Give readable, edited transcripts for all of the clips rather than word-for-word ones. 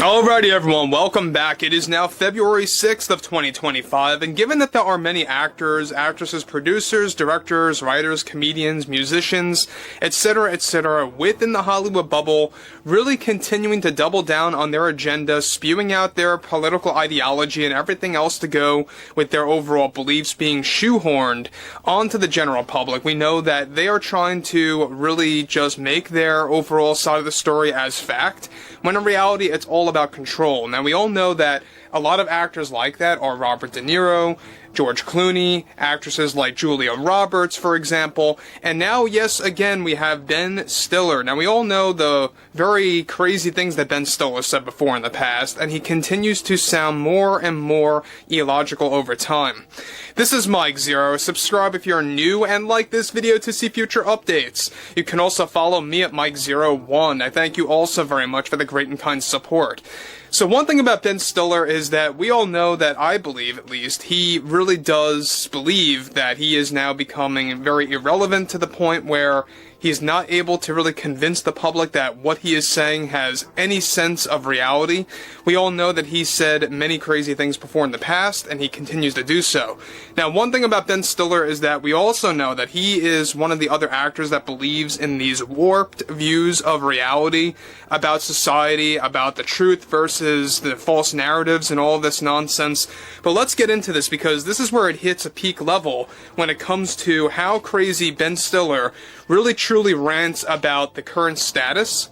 Alrighty everyone, welcome back. It is now February 6th of 2025, and given that there are many actors, actresses, producers, directors, writers, comedians, musicians, etc., within the Hollywood bubble, really continuing to double down on their agenda, spewing out their political ideology and everything else to go with their overall beliefs being shoehorned onto the general public, we know that they are trying to really just make their overall side of the story as fact, when in reality it's all about control. Now, we all know that a lot of actors like that are Robert De Niro, George Clooney, actresses like Julia Roberts, for example, and now, yes, again, we have Ben Stiller. Now, we all know the very crazy things that Ben Stiller said before in the past, and he continues to sound more and more illogical over time. This is Mike Zero. Subscribe if you're new, and like this video to see future updates. You can also follow me at Mike01. I thank you also very much for the great and kind support. So one thing about Ben Stiller is that we all know that, I believe at least, he really does believe that he is now becoming very irrelevant to the point where he's not able to really convince the public that what he is saying has any sense of reality. We all know that he said many crazy things before in the past, and he continues to do so. Now, one thing about Ben Stiller is that we also know that he is one of the other actors that believes in these warped views of reality, about society, about the truth versus the false narratives and all this nonsense. But let's get into this, because this is where it hits a peak level when it comes to how crazy Ben Stiller really truly rants about the current status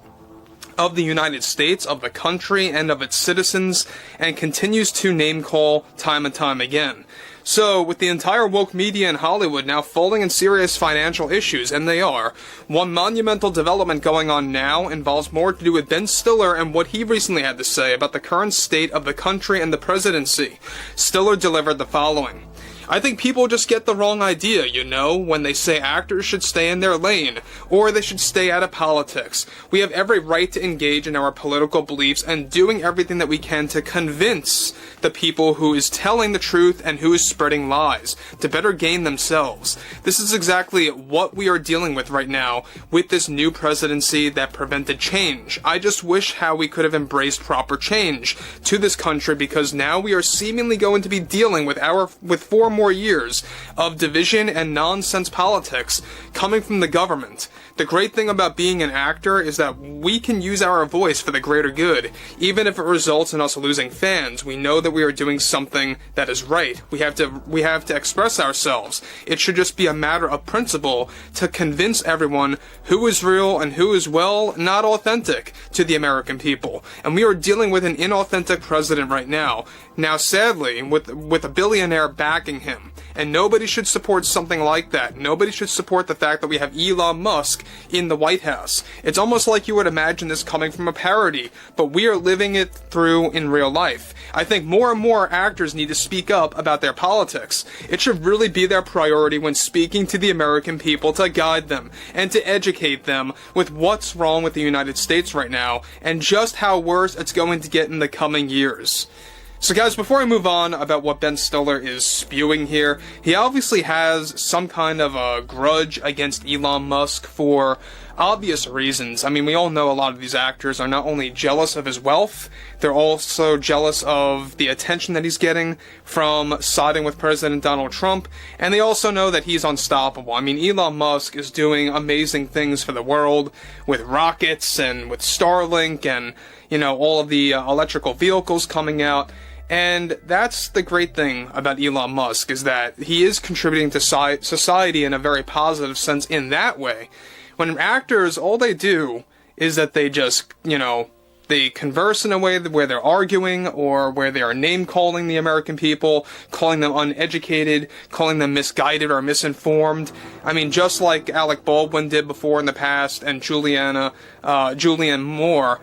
of the United States, of the country, and of its citizens, and continues to name-call time and time again. So, with the entire woke media in Hollywood now falling in serious financial issues, and they are, one monumental development going on now involves more to do with Ben Stiller and what he recently had to say about the current state of the country and the presidency. Stiller delivered the following. I think people just get the wrong idea, when they say actors should stay in their lane, or they should stay out of politics. We have every right to engage in our political beliefs and doing everything that we can to convince the people who is telling the truth and who is spreading lies, to better gain themselves. This is exactly what we are dealing with right now with this new presidency that prevented change. I just wish how we could have embraced proper change to this country, because now we are seemingly going to be dealing with 4 more years of division and nonsense politics coming from the government. The great thing about being an actor is that we can use our voice for the greater good. Even if it results in us losing fans, we know that we are doing something that is right. We have to express ourselves. It should just be a matter of principle to convince everyone who is real and who is, well, not authentic to the American people. And we are dealing with an inauthentic president right now. Now, sadly, with a billionaire backing him. And nobody should support something like that. Nobody should support the fact that we have Elon Musk in the White House. It's almost like you would imagine this coming from a parody, but we are living it through in real life. I think more and more actors need to speak up about their politics. It should really be their priority when speaking to the American people to guide them and to educate them with what's wrong with the United States right now and just how worse it's going to get in the coming years. So guys, before I move on about what Ben Stiller is spewing here, he obviously has some kind of a grudge against Elon Musk for obvious reasons. I mean, we all know a lot of these actors are not only jealous of his wealth, they're also jealous of the attention that he's getting from siding with President Donald Trump, and they also know that he's unstoppable. I mean, Elon Musk is doing amazing things for the world with rockets and with Starlink and, all of the electrical vehicles coming out. And that's the great thing about Elon Musk, is that he is contributing to society in a very positive sense in that way. When actors, all they do is that they just, they converse in a way where they're arguing or where they are name-calling the American people, calling them uneducated, calling them misguided or misinformed. I mean, just like Alec Baldwin did before in the past, and Julianne Moore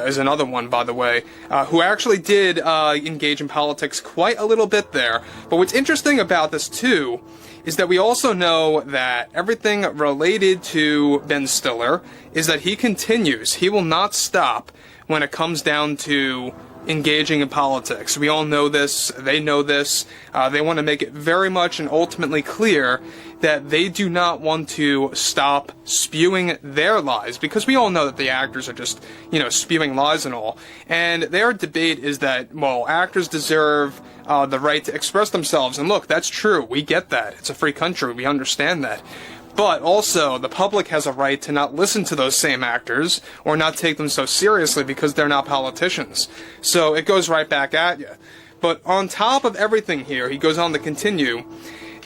is another one, by the way, who actually did engage in politics quite a little bit there. But what's interesting about this, too, is that we also know that everything related to Ben Stiller is that he continues. He will not stop when it comes down to engaging in politics. We all know this, they know this, they want to make it very much and ultimately clear that they do not want to stop spewing their lies, because we all know that the actors are just, spewing lies and all. And their debate is that, well, actors deserve the right to express themselves. And look, that's true. We get that. It's a free country. We understand that. But also, the public has a right to not listen to those same actors or not take them so seriously because they're not politicians. So it goes right back at you. But on top of everything here, he goes on to continue,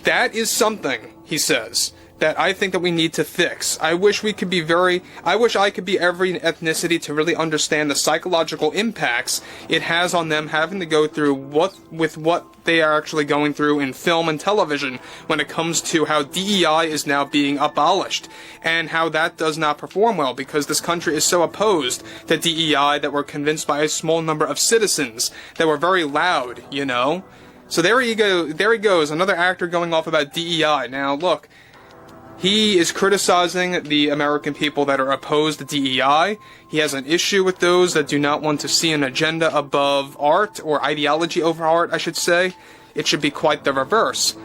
that is something, he says, that I think that we need to fix. I wish I could be every ethnicity to really understand the psychological impacts it has on them having to go through what they are actually going through in film and television when it comes to how DEI is now being abolished and how that does not perform well because this country is so opposed to DEI that we're convinced by a small number of citizens that were very loud, So there he goes, another actor going off about DEI. Now look, he is criticizing the American people that are opposed to DEI. He has an issue with those that do not want to see an agenda above art, or ideology over art, I should say. It should be quite the reverse.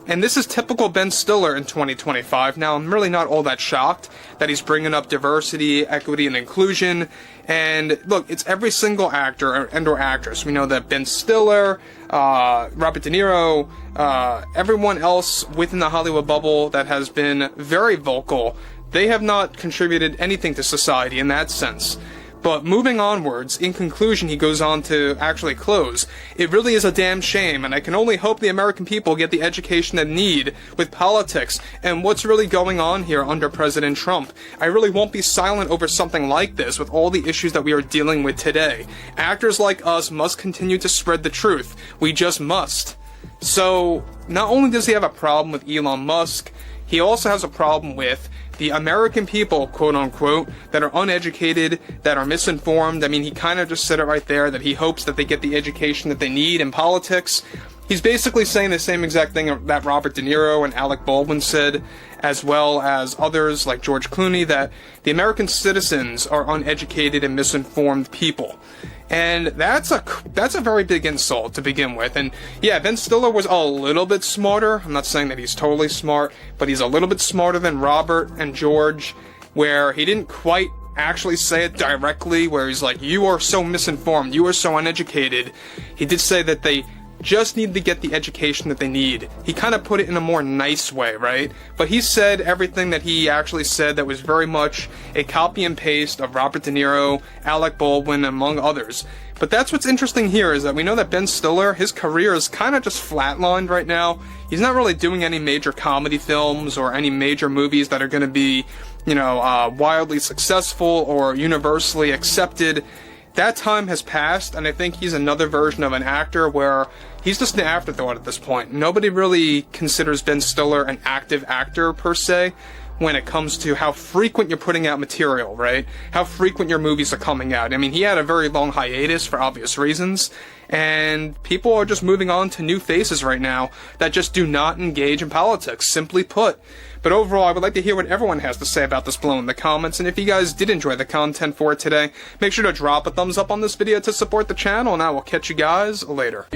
And this is typical Ben Stiller in 2025. Now, I'm really not all that shocked that he's bringing up diversity, equity, and inclusion. And look, it's every single actor and/or actress. We know that Ben Stiller, Robert De Niro, everyone else within the Hollywood bubble that has been very vocal, they have not contributed anything to society in that sense. But moving onwards, in conclusion, he goes on to actually close. It really is a damn shame, and I can only hope the American people get the education they need with politics and what's really going on here under President Trump. I really won't be silent over something like this with all the issues that we are dealing with today. Actors like us must continue to spread the truth. We just must. So, not only does he have a problem with Elon Musk, he also has a problem with the American people, quote-unquote, that are uneducated, that are misinformed. I mean, he kind of just said it right there, that he hopes that they get the education that they need in politics. He's basically saying the same exact thing that Robert De Niro and Alec Baldwin said, as well as others like George Clooney, that the American citizens are uneducated and misinformed people. And that's a very big insult to begin with. And yeah, Ben Stiller was a little bit smarter. I'm not saying that he's totally smart, but he's a little bit smarter than Robert and George, where he didn't quite actually say it directly, where he's like, you are so misinformed, you are so uneducated. He did say that they just need to get the education that they need. He kind of put it in a more nice way, right? But he said everything that he actually said that was very much a copy and paste of Robert De Niro, Alec Baldwin, among others. But that's what's interesting here, is that we know that Ben Stiller, his career is kind of just flatlined right now. He's not really doing any major comedy films or any major movies that are going to be, wildly successful or universally accepted. That time has passed, and I think he's another version of an actor where he's just an afterthought at this point. Nobody really considers Ben Stiller an active actor, per se, when it comes to how frequent you're putting out material, right? How frequent your movies are coming out. I mean, he had a very long hiatus for obvious reasons, and people are just moving on to new faces right now that just do not engage in politics, simply put. But overall, I would like to hear what everyone has to say about this below in the comments, and if you guys did enjoy the content for it today, make sure to drop a thumbs up on this video to support the channel, and I will catch you guys later.